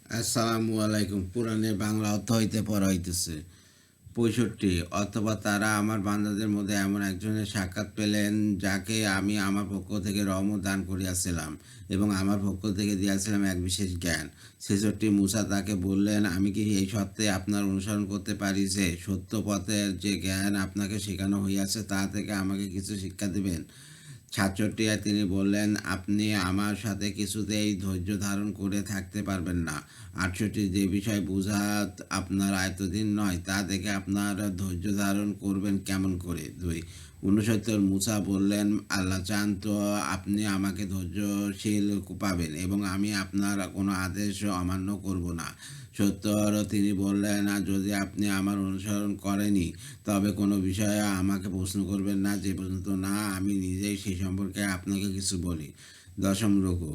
আসসালামু আলাইকুম। কোরআনের বাংলা অর্থ হইতে পড়া হইতেছে ৬৫। অথবা তারা আমার বান্দাদের মধ্যে এমন একজনের সাক্ষাৎ পেলেন, যাকে আমি আমার পক্ষ থেকে রহমত দান করিয়াছিলাম এবং আমার পক্ষ থেকে দিয়াছিলাম এক বিশেষ জ্ঞান। ৬৬। মূসা তাকে বললেন, আমি কি এই সত্ত্বে আপনার অনুসরণ করতে পারি যে সত্য পথের যে জ্ঞান আপনাকে শেখানো হইয়াছে তা থেকে আমাকে কিছু শিক্ষা দিবেন? ৬৭। তিনি বললেন, আপনি আমার সাথে কিছুতেই ধৈর্য ধারণ করে থাকতে পারবেন না। ৬৮। যে বিষয় বোঝা আপনার আয়ত্তাধীন নয় তা দেখে আপনার ধৈর্য ধারণ করবেন কেমন করে? ২। ৬৯। মূসা বললেন, আল্লাহ চান তো আপনি আমাকে ধৈর্যশীল পাবেন এবং আমি আপনার কোনো আদেশ অমান্য করব না। ৭০। তিনি বললেন, যদি আপনি আমার অনুসরণ করেনই তবে কোনো বিষয়ে আমাকে প্রশ্ন করবেন না যে পর্যন্ত না আমি নিজেই সেই সম্পর্কে আপনাকে কিছু বলি। দশম রুকু।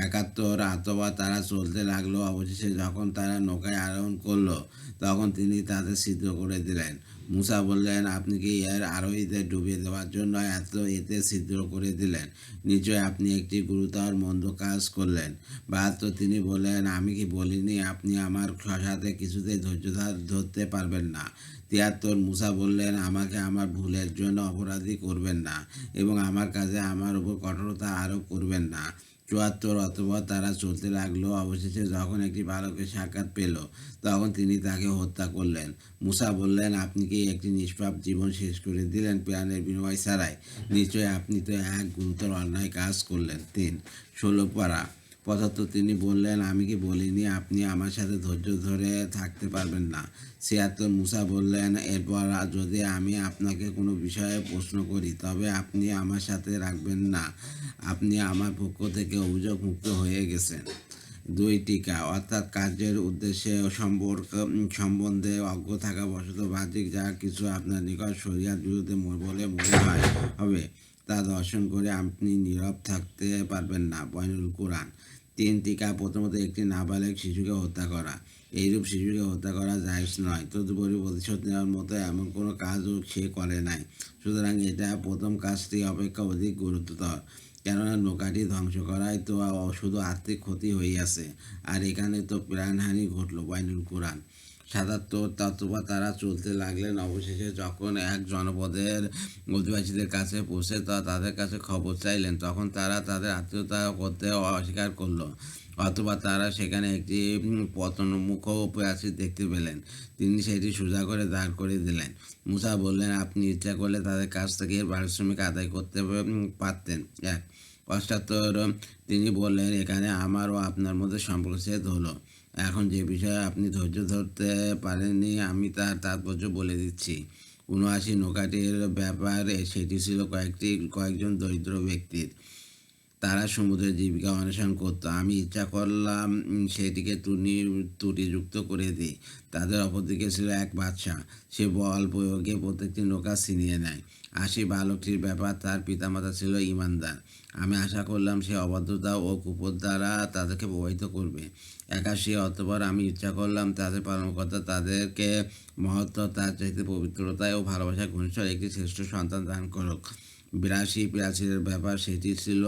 ৭১। অথবা তারা চলতে লাগলো, অবশেষে যখন তারা নৌকায় আরোহণ করলো তখন তিনি তাদের ছিদ্র করে দিলেন। মূসা বললেন, আপনি কি এর আরোহীদের ডুবিয়ে দেওয়ার জন্য এতে ছিদ্র করে দিলেন? নিশ্চয় আপনি একটি গুরুতর মন্দ কাজ করলেন। ৭২। তিনি বললেন, আমি কি বলিনি আপনি আমার সাথে কিছুতেই ধৈর্য ধরতে পারবেন না? ৭৩। মূসা বললেন, আমাকে আমার ভুলের জন্য অপরাধী করবেন না এবং আমার কাজে আমার উপর কঠোরতা আরোপ করবেন না। ৭৪। অতঃপর তারা চলতে লাগলো, অবশেষে যখন একটি বালকের সাক্ষাৎ পেল তখন তিনি তাকে হত্যা করলেন। মূসা বললেন, আপনি কি একটি নিষ্পাপ জীবন শেষ করে দিলেন প্রাণের বিনিময় ছাড়াই? নিশ্চয়ই আপনি তো এক গুরুতর অন্যায় কাজ করলেন। ৩। ১৬ পারা। ৭৫। তিনি বললেন, আমি কি বলিনি আপনি আমার সাথে ধৈর্য ধরে থাকতে পারবেন না? ৭৬। মূসা বললেন, এরপর যদি আমি আপনাকে কোনো বিষয়ে প্রশ্ন করি তবে আপনি আমার সাথে রাখবেন না। আপনি আমার পক্ষ থেকে অভিযোগ মুক্ত হয়ে গেছেন। ২ টিকা। অর্থাৎ কার্যের উদ্দেশ্যে সম্বন্ধে অজ্ঞ থাকা বশত বাহ্যিক যা কিছু আপনার নিকট শরিয়াত বিরুদ্ধে বলে মনে হবে তা দর্শন করে আপনি নীরব থাকতে পারবেন না। বয়ানুল কুরআন। ৩ টিকা। প্রথমত, একটি নাবালেগ শিশুকে হত্যা করা। এইরূপ শিশুকে হত্যা করা জায়েজ নয়। তদুপরি প্রতিশোধ নেওয়ার মতো এমন কোনো কাজও সে করে নাই। সুতরাং এটা প্রথম কাজটি অপেক্ষা অধিক গুরুতর। কেননা নৌকাটি ধ্বংস করায় তো শুধু আর্থিক ক্ষতি হইয়াছে, আর এখানে তো প্রাণহানি ঘটল। বাইনুল কুরআন। ৭৭। অথবা তারা চলতে লাগলেন, অবশেষে যখন এক জনপদের অধিবাসীদের কাছে পৌঁছে তাদের কাছে খবর চাইলেন তখন তারা তাদের আত্মীয়তা করতে অস্বীকার করল। অথবা তারা সেখানে একটি পতনোন্মুখ প্রাচীর দেখতে পেলেন, তিনি সেটি সোজা করে দাঁড় করে দিলেন। মূসা বললেন, আপনি ইচ্ছা করলে তাদের কাছ থেকে পারিশ্রমিক আদায় করতে পারতেন। ১। ৭৮। তিনি বললেন, এখানে আমার ও আপনার মধ্যে সম্পর্ক ছেদ হলো। এখন যে বিষয়ে আপনি ধৈর্য ধরতে পারেননি আমি তার তাৎপর্য বলে দিচ্ছি। ৭৯। নৌকাটির ব্যাপারে সেটি ছিল কয়েকজন দরিদ্র ব্যক্তির। তারা সমুদ্রে জীবিকা অন্বেষণ করত। আমি ইচ্ছা করলাম সেটিকে ত্রুটিযুক্ত করে দিই। তাদের অপরদিকে ছিল এক বাদশা, সে বল প্রয়োগে প্রত্যেকটি নৌকা ছিনিয়ে নেয়। ৮০। বালকটির ব্যাপার তার পিতামাতা ছিল ঈমানদার। আমি আশা করলাম সে অবাধ্যতা ও কুপথ দ্বারা তাদেরকে প্রভাবিত করবে। ৮১। অতঃপর আমি ইচ্ছা করলাম তাদের পালনকর্তা তাদেরকে মহত্ব, তার চাইতে পবিত্রতায় ও ভালোবাসায় ঘনিষ্ঠ একটি শ্রেষ্ঠ সন্তান দান করুক। ৮২। প্রাচীরের ব্যাপার সেটি ছিল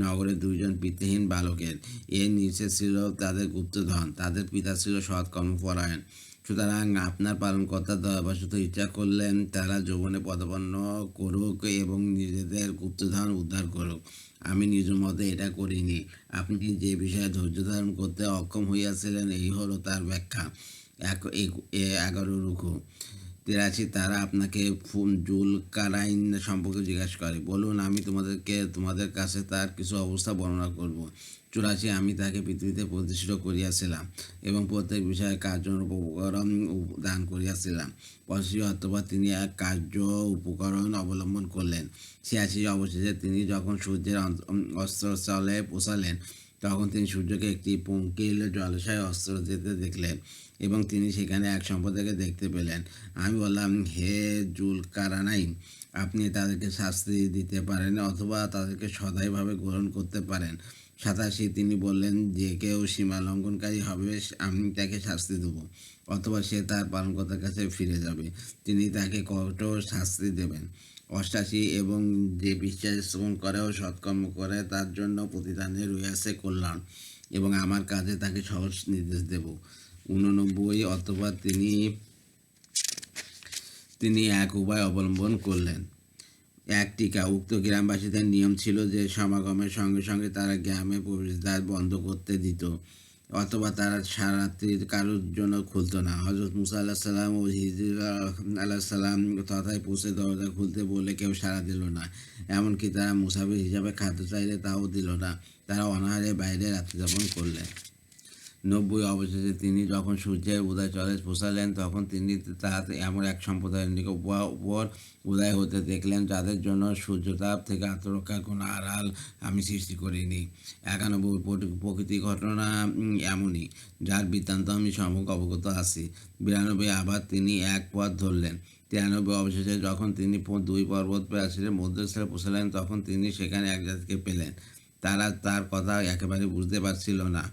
নগরের দুইজন পিতৃহীন বালকের। এর নিচে ছিল তাদের গুপ্তধন। তাদের পিতা ছিল সৎ কর্মপরায়ণ। সুতরাং আপনার পালনকর্তা দয়াবশত ইচ্ছা করলেন তারা যৌবনে পদাপন্ন করুক এবং নিজেদের গুপ্তধন উদ্ধার করুক। আমি নিজ মতে এটা করিনি। আপনি যে বিষয়ে ধৈর্য ধারণ করতে অক্ষম হইয়াছিলেন এই হলো তার ব্যাখ্যা। ১১ রুকু। ৮৩। তারা আপনাকে জুলকারাইন সম্পর্কে জিজ্ঞাসা করে, বলুন আমি তোমাদের কাছে তার কিছু অবস্থা বর্ণনা করব। ৮৪। আমি তাকে পৃথিবীতে প্রতিষ্ঠিত করিয়াছিলাম এবং প্রত্যেক বিষয়ে কার্য উপকরণ দান করিয়াছিলাম। ৮৫। অথবা তিনি এক কার্য উপকরণ অবলম্বন করলেন। ৮৬। অবশেষে তিনি যখন সূর্যের অস্তস্থলে পৌঁছালেন তখন তিনি সূর্যকে একটি পঙ্কিল জলাশয়ে অস্ত যেতে দেখলেন এবং তিনি সেখানে এক সম্প্রদায়কে দেখতে পেলেন। আমি বললাম, হে জুলকারনাইন, আপনি তাদেরকে শাস্তি দিতে পারেন অথবা তাদেরকে সদাইভাবে গ্রহণ করতে পারেন। ৮৭। তিনি বললেন, যে কেউ সীমা লঙ্ঘনকারী হবে আমি তাকে শাস্তি দেব, অথবা সে তার পালনকর্তার কাছে ফিরে যাবে, তিনি তাকে কঠোর শাস্তি দেবেন। ৮৮। এবং যে বিশ্বাস স্থাপন করে ও সৎকর্ম করে তার জন্য প্রতিদানে রয়েছে কল্যাণ। এবং আমার কাজে তাকে সহজ নির্দেশ দেব। 89 অথবা তিনি এক উপায় অবলম্বন করলেন। এক টিকা। উক্ত গ্রামবাসীদের নিয়ম ছিল যে সমাগমের সঙ্গে সঙ্গে তারা গ্রামে প্রবেশদ্বার বন্ধ করতে দিত, অথবা তারা সারা রাত্রি কারোর জন্য খুলতো না। হজরত মুসা আল্লাহ সাল্লাম ও হিজর আল্লাহ সাল্লাম তথায় পৌঁছে দরজা খুলতে বললে কেউ সাড়া দিল না। এমনকি তারা মুসাফির হিসাবে খাদ্য চাইলে তাও দিল না। তারা অনাহারে বাইরে রাত্রিযাপন করলেন। 90 অবশেষে তিনি যখন সূর্যের উদয়চলে পৌঁছালেন, তখন তিনি তাহাতে এমন এক সম্প্রদায়ের উপর উদয় হতে দেখলেন যাদের জন্য সূর্যতাপ থেকে আত্মরক্ষার কোনো আড়াল আমি সৃষ্টি করিনি। 91 প্রকৃতি ঘটনা এমনই, যার বৃত্তান্ত আমি সম্যক অবগত আছি। 92 আবার তিনি এক পথ ধরলেন। 93 অবশেষে যখন তিনি 2 পর্বত প্রাচীরের মধ্যস্থলে পৌঁছালেন, তখন তিনি সেখানে এক জাতিকে পেলেন। তারা তার কথা একেবারে বুঝতে পারছিল না।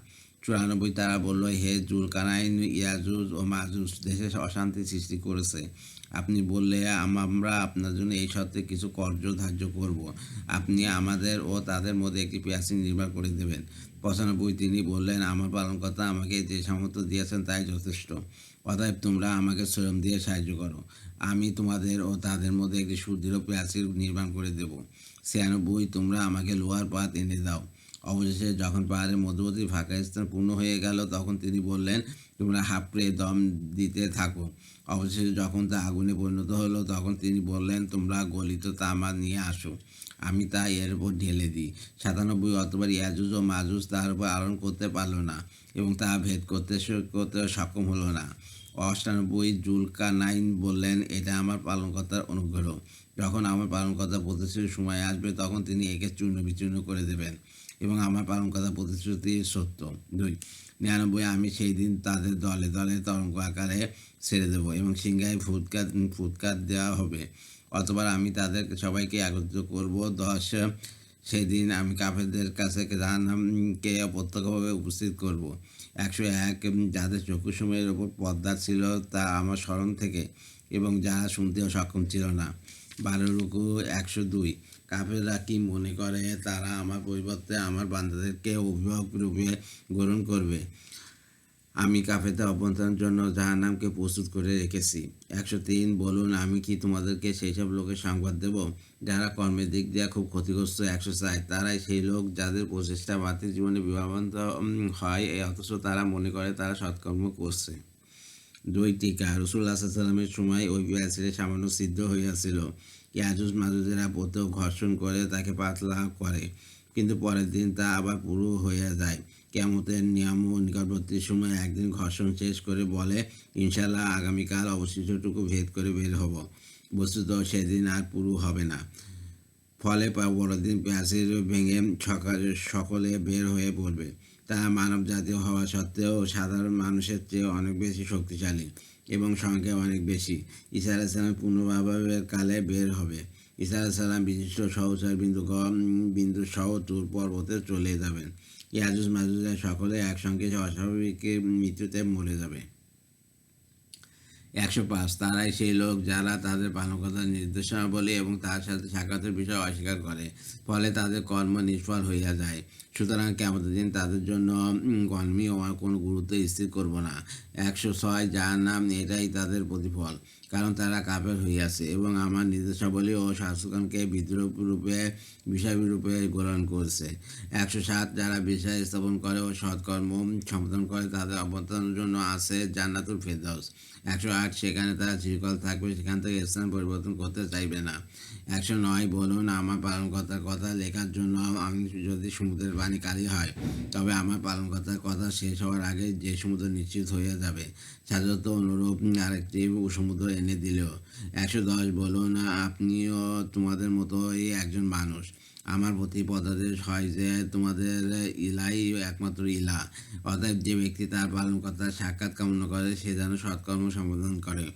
94 তারা বলল, হে জুলকারনাইন, ইয়াজুজ ও মাজুজ দেশে অশান্তি সৃষ্টি করেছে। আপনি বললে আমরা আপনার জন্য এই সত্ত্বে কিছু কর্য ধার্য করব। আপনি আমাদের ও তাদের মধ্যে একটি প্রাচীর নির্মাণ করে দেবেন। 95 তিনি বললেন, আমার পালনকর্তা আমাকে যে সামর্থ্য দিয়েছেন তাই যথেষ্ট। অতএব তোমরা আমাকে শ্রম দিয়ে সাহায্য করো। আমি তোমাদের ও তাদের মধ্যে একটি সুদৃঢ় প্রাচীর নির্মাণ করে দেব। 96 তোমরা আমাকে লোহার পাত এনে দাও। অবশেষে যখন পাহাড়ের মধ্যবর্তী ফাঁকা স্থান পূর্ণ হয়ে গেল, তখন তিনি বললেন, তোমরা হাঁপড়ে দম দিতে থাকো। অবশেষে যখন তা আগুনে পরিণত হলো, তখন তিনি বললেন, তোমরা গলিত তামা নিয়ে আসো, আমি তা এর উপর ঢেলে দিই। 97 অথবা ইয়াজুজ ও মাজুজ তার উপর আরোহণ করতে পারল না এবং তা ভেদ করতে সক্ষম হলো না। 98 জুলকারনাইন বললেন, এটা আমার পালনকর্তার অনুগ্রহ। যখন আমার পালনকর্তার প্রতিশ্রুতির সময় আসবে, তখন তিনি একে চূর্ণ বিচূর্ণ করে দেবেন এবং আমার পালনকর্তার প্রতিশ্রুতি সত্য। 2 99 আমি সেই দিন তাদের দলে দলে তরঙ্গ আকারে ছেড়ে দেবো এবং সিংহায় ফুৎকার দেওয়া হবে, অথবা আমি তাদের সবাইকে একত্রিত করব। 10 সেদিন আমি কাফেরদের কাছে জাহান্নামকে প্রত্যক্ষভাবে উপস্থিত করব। 101 যাদের চক্ষুসমূহের ওপর পর্দা ছিল তা আমার স্মরণ থেকে এবং যারা শুনতেও সক্ষম ছিল না। 12 রুকু 102 কাফেররা কি মনে করে তারা আমার পরিবর্তে আমার বান্দাদেরকে অভিভাবক রূপে গ্রহণ করবে? আমি কাফেরদের অভ্যন্তরের জন্য জাহান্নামকে প্রস্তুত করে রেখেছি। 103 বলুন, আমি কি তোমাদেরকে সেই সব লোকের সংবাদ দেব যারা কর্মের দিক দিয়ে খুব ক্ষতিগ্রস্ত? 104 তারাই সেই লোক যাদের প্রচেষ্টা পার্থিব জীবনে বিভাবান্ত হয়, অথচ তারা মনে করে তারা সৎকর্ম করছে। 2 টিকা। রাসূলুল্লাহ সাল্লাল্লাহু আলাইহি ওয়াসাল্লামের সময় ওই প্রাচীরে সামান্য ছিদ্র হইয়াছিল। ইয়াজুজ মাজুজেরা প্রত্যহ ঘর্ষণ করে তাকে পাতলা করে, কিন্তু পরের দিন তা আবার পুরো হয়ে যায়। কিয়ামতের নিয়ম নিকটবর্তী সময় একদিন ঘর্ষণ শেষ করে বলে, ইনশাআল্লাহ আগামীকাল অবশিষ্টটুকু ভেদ করে বের হব। বস্তুত সেদিন আর পুরো হবে না। ফলে বড়দিন প্যাসেজ ভেঙে সকলে বের হয়ে পড়বে। তারা মানব জাতীয় হওয়া সত্ত্বেও সাধারণ মানুষের চেয়ে অনেক বেশি শক্তিশালী এবং সংখ্যা অনেক বেশি। ঈসা আলাইহিস সালাম পুনর্ভাবের কালে বের হবে। ঈসা আলাইহিস সালাম বিশিষ্ট সহচর বিন্দু সহ তুর পর্বতে চলে যাবেন। ইয়াজুজ মাজুজের সকলে একসঙ্গে অস্বাভাবিক মৃত্যুতে মরে যাবে। 105 তারাই সেই লোক যারা তাদের পালনকর্তার নির্দেশনাবলী এবং তার সাথে সাক্ষাতের বিষয় অস্বীকার করে, ফলে তাদের কর্ম নিষ্ফল হইয়া যায়। সুতরাং কিয়ামতের দিন তাদের জন্য কর্মী কোনো গুরুত্ব স্থির করব না। 106 জাহান্নাম, এটাই তাদের প্রতিফল, কারণ তারা কাফের হইয়াছে এবং আমার নির্দেশাবলী ও শাস্ত্রগণকে বিদ্রোহ রূপে বিষয়রূপে গ্রহণ করছে। 107 যারা বিষয় স্থাপন করে ও সৎকর্ম সম্পাদন করে তাদের অবদানের জন্য আছে জান্নাতুল ফেরদাউস। 108 সেখানে তারা চিরকাল থাকবে, সেখান থেকে স্থান পরিবর্তন করতে চাইবে না। 109 বলুন, আমার পালনকর্তার কথা লেখার জন্য আমি যদি সমুদ্রের পানি কালি হয়, তবে আমার পালনকর্তার কথা শেষ হওয়ার আগে যে সমুদ্র নিশ্চিত হয়ে যাবে, সাধারণত অনুরূপ আরেকটি সমুদ্র এনে দিলেও। 110 বলুন, আপনিও তোমাদের মতোই একজন মানুষ। আমার প্রতি পদাদেশ হয় যে তোমাদের ইলাই একমাত্র ইলা। অতএব যে ব্যক্তি তার পালনকর্তার সাক্ষাৎ কামনা করে সে যেন সৎকর্ম সম্পাদন করে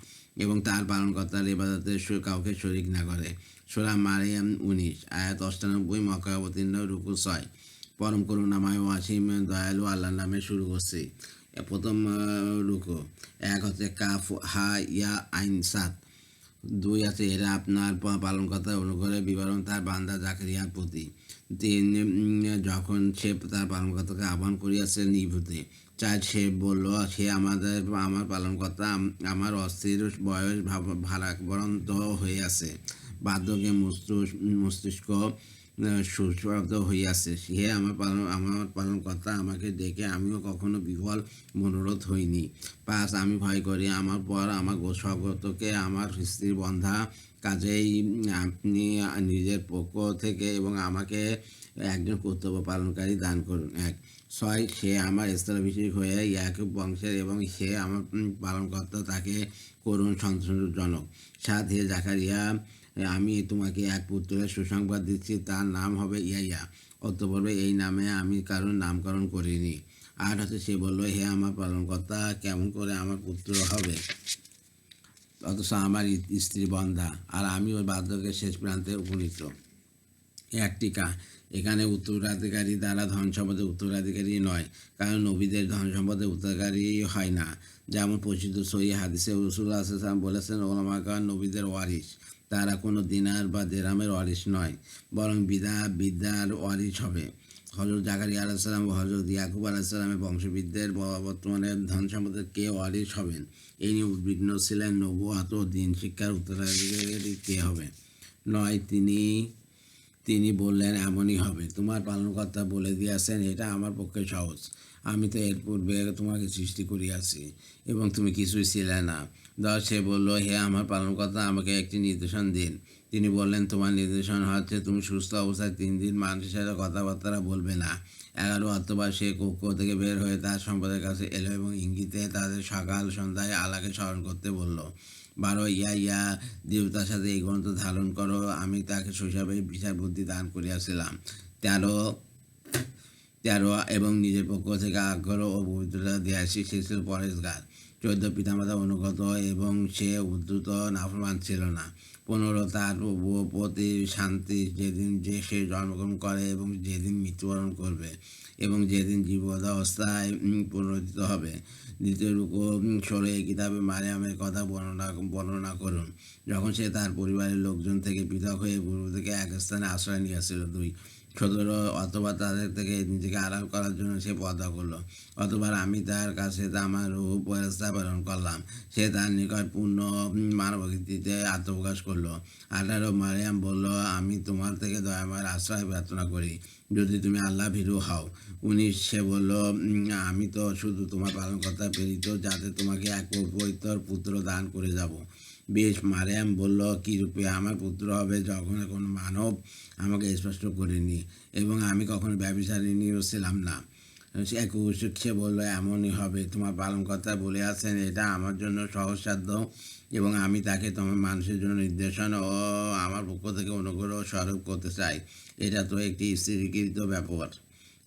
এবং তার পালনকর্তার ইবাদতে কাউকে শরিক না করে। সূরা মারিয়াম 19 আয়াত 98 মক্কায় অবতীর্ণ। রুকু 6 পরম করুণাময় ও অসীম দয়ালু আল্লাহর নামে শুরু করছি। প্রথম রুকু 1 হচ্ছে কাফ হা ইয়া আইন সাত। 2 আছে এরা আপনার পালনকর্তার অনুগ্রহের বিবরণ তার বান্দা জাকারিয়ার প্রতি। যখন সে তার পালনকর্তাকে আহ্বান করিয়াছে নিভৃতে। ৪ সে বলল, সে আমার পালনকর্তা আমার অস্থির বয়স ভারাক্রান্ত হইয়াছে, বার্ধক্যে মস্তিষ্ক সুস্বাদু হইয়াছে। হে আমার পালনকর্তা, আমাকে ডেকে আমিও কখনো বিফল মনোরথ হইনি। ৫ আমি ভয় করি আমার পর আমার স্বগতকে আমার স্ত্রীর বন্ধা, কাজেই আপনি নিজের পক্ষ থেকে এবং আমাকে একজন কর্তব্য পালনকারী দান করুন। ১ ৬ সে আমার স্থলাভিষেক হয়ে ইয়াকুব বংশের এবং সে আমার পালনকর্তা, তাকে করুণ সন্তোষজনক। ৭ হে জাকারিয়া, আমি তোমাকে এক পুত্রের সুসংবাদ দিচ্ছি, তার নাম হবে ইয়াইয়া। অতঃপর এই নামে আমি কারণ নামকরণ করিনি। ৮ সে বলল, হে আমার পালনকর্তা, কেমন করে আমার পুত্র হবে, অথচ আমার স্ত্রী বন্ধা, আর আমি ওই বার্ধক্যের শেষ প্রান্তে উপনীত। ১ টিকা এখানে উত্তরাধিকারী দ্বারা ধন সম্পদের উত্তরাধিকারী নয়, কারণ নবীদের ধন সম্পদের উত্তরাধিকারী হয় না। যেমন পরিচিত সহিহ হাদিসে রাসূলুল্লাহ সাল্লাল্লাহু আলাইহি ওয়াসাল্লাম বলেছেন, ওলামাগণ নবীদের ওয়ারিস, তারা কোনো দিনার বা দিরহামের ওয়ারিস নয়, বরং বিদ্যার ওয়ারিস হবে। হযরত জাকারিয়া আলাইহিস সালাম ও হযরত ইয়াকুব আলাইহিস সালামের বংশবিদদের বর্তমানে ধন সম্পদের কে ওয়ারিস হবেন, এই নিয়ে উদ্বিগ্ন ছিলেন। নবুয়ত ও দ্বীন শিক্ষার উত্তরাধিকারী কে হবে। ৯ তিনি বললেন, এমনই হবে। তোমার পালনকর্তা বলে দিয়েছেন, এটা আমার পক্ষে সহজ। আমি তো এর পূর্বে তোমাকে সৃষ্টি করিয়াছি এবং তুমি কিছুই ছিলে না। ১০ সে বলল, হে আমার পালনকর্তা, আমাকে একটি নির্দেশন দিন। তিনি বললেন, তোমার নির্দেশন হচ্ছে তুমি সুস্থ অবস্থায় ৩ দিন মানুষের সাথে কথাবার্তা বলবে না। ১১ অথবা সে কক্ষ থেকে বের হয়ে তার সম্প্রদায়ের কাছে এলো এবং ইঙ্গিতে তাদের সকাল সন্ধ্যায় আল্লাহকে স্মরণ করতে বলল। ১২ ইয়া দেবতার সাথে এই গ্রন্থ ধারণ করো, আমি তাকে শৈশবে বিচার বুদ্ধি দান করিয়াছিলাম। ১৩ এবং নিজের পক্ষ থেকে আগ্রহ ও পবিত্রতা দিয়াছি, সে ছিল পরেশগার। ১৪ পিতামাতা অনুগত এবং সে উদ্ধত নাফরমান ছিল না। ১৫ তার প্রতি শান্তি, যেদিন যে সে জন্মগ্রহণ করে এবং যেদিন মৃত্যুবরণ করবে এবং যেদিন জীবদাবস্থায় পুনরুত্থিত হবে। দ্বিতীয় রুকু ১৬ এই কিতাবে মারিয়ামের কথা বর্ণনা করুন, যখন সে তার পরিবারের লোকজন থেকে পৃথক হয়ে পূর্ব থেকে এক স্থানে আশ্রয় নিয়েছিল। ২ ১৭ অথবা তাদের থেকে নিজেকে আড়াল করার জন্য সে পর্দা করল, অথবা আমি তার কাছে আমার রূহ ফেরেশতা প্রেরণ করলাম, সে তার নিকট পূর্ণ মানবাকৃতিতে আত্মপ্রকাশ করল। ১৮ মারিয়াম বলল, আমি তোমার থেকে দয়াময়ের আশ্রয় প্রার্থনা করি, যদি তুমি আল্লাহ ভীরু হও। ১৯ সে বলল, আমি তো শুধু তোমার পালনকর্তা প্রেরিত, যাতে তোমাকে এক পবিত্র পুত্র দান করে যাব। ২০ মারিয়াম বলল, কী রূপে আমার পুত্র হবে, যখন কোনো মানব আমাকে স্পষ্ট করেনি এবং আমি কখনো ব্যভিচারিণীও ছিলাম না। ২১ সে বলল, এমনই হবে, তোমার পালনকর্তা বলে আছেন, এটা আমার জন্য সহজসাধ্য এবং আমি তাকে তোমার মানুষের জন্য নির্দেশন ও আমার পক্ষ থেকে অনুগ্রহ স্বরূপ করতে চাই। এটা তো একটি স্থিরীকৃত ব্যাপার।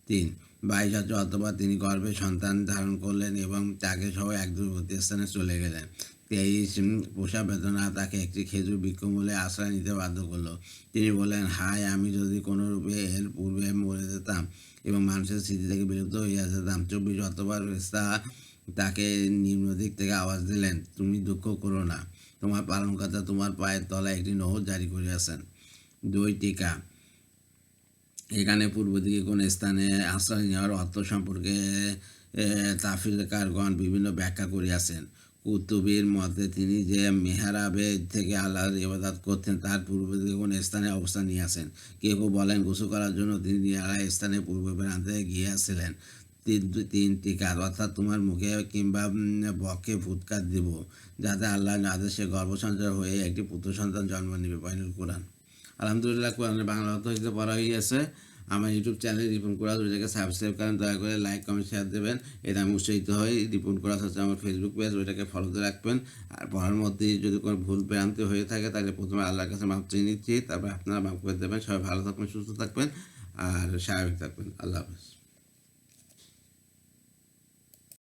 ৩ ২২ অথবা তিনি গর্ভে সন্তান ধারণ করলেন এবং তাকে সহ এক দূরবর্তী স্থানে চলে গেলেন। ২৩ প্রসব বেদনা তাকে একটি খেজুর বৃক্ষমূলে আশ্রয় নিতে বাধ্য করলো। তিনি বললেন, হায়, আমি যদি কোনো রূপে এর পূর্বে মরে যেতাম এবং মানুষের স্মৃতি থেকে বিলুপ্ত হইয়া যেতাম। ২৪ অথবা ফেরেশতা তাকে নিম্ন দিক থেকে আওয়াজ দিলেন, তুমি দুঃখ করো না, তোমার পালনকর্তা তোমার পায়ের তলায় একটি নহর জারি করিয়াছেন। ২ টিকা এখানে পূর্ব দিকে কোন স্থানে আশ্রয় নেওয়ার অর্থ সম্পর্কে তাফসীরকারগণ বিভিন্ন ব্যাখ্যা করিয়াছেন। কুতুবীর মতে তিনি যে মেহরাবে থেকে আল্লাহর ইবাদত করতেন তার পূর্ব দিকে কোন স্থানে অবস্থান নিয়েছেন। কেউ কেউ বলেন গোসল করার জন্য তিনি নিরালা স্থানে পূর্ব প্রান্তে গিয়েছিলেন। ৩ টিকা অর্থাৎ তোমার মুখে কিংবা বক্ষে ফুৎকার দিব, যাতে আল্লাহর আদেশে গর্ভসঞ্চার হয়ে একটি পুত্র সন্তান জন্ম নেবে। বাইনুল কোরআন। আলহামদুলিল্লাহ, কোরআনের বাংলা অর্থ হইতে পড়া হয়ে গেছে। আমার ইউটিউব চ্যানেল রিপন কোরাস, ওইটাকে সাবস্ক্রাইব করেন, দয়া করে লাইক কমেন্ট শেয়ার দেবেন, এটা আমি উৎসাহিত হই। রিপন কোরাস হচ্ছে আমার ফেসবুক পেজ, ওইটাকে ফলোতে রাখবেন। আর পড়ার মধ্যে যদি কোনো ভুল ভ্রান্তি হয়ে থাকে তাহলে প্রথমে আল্লাহর কাছে মাফ চেয়ে নিচ্ছি, তারপর আপনারা মাফ করে দেবেন। সবাই ভালো থাকবেন, সুস্থ থাকবেন আর স্বাভাবিক থাকবেন। আল্লাহ হাফেজ।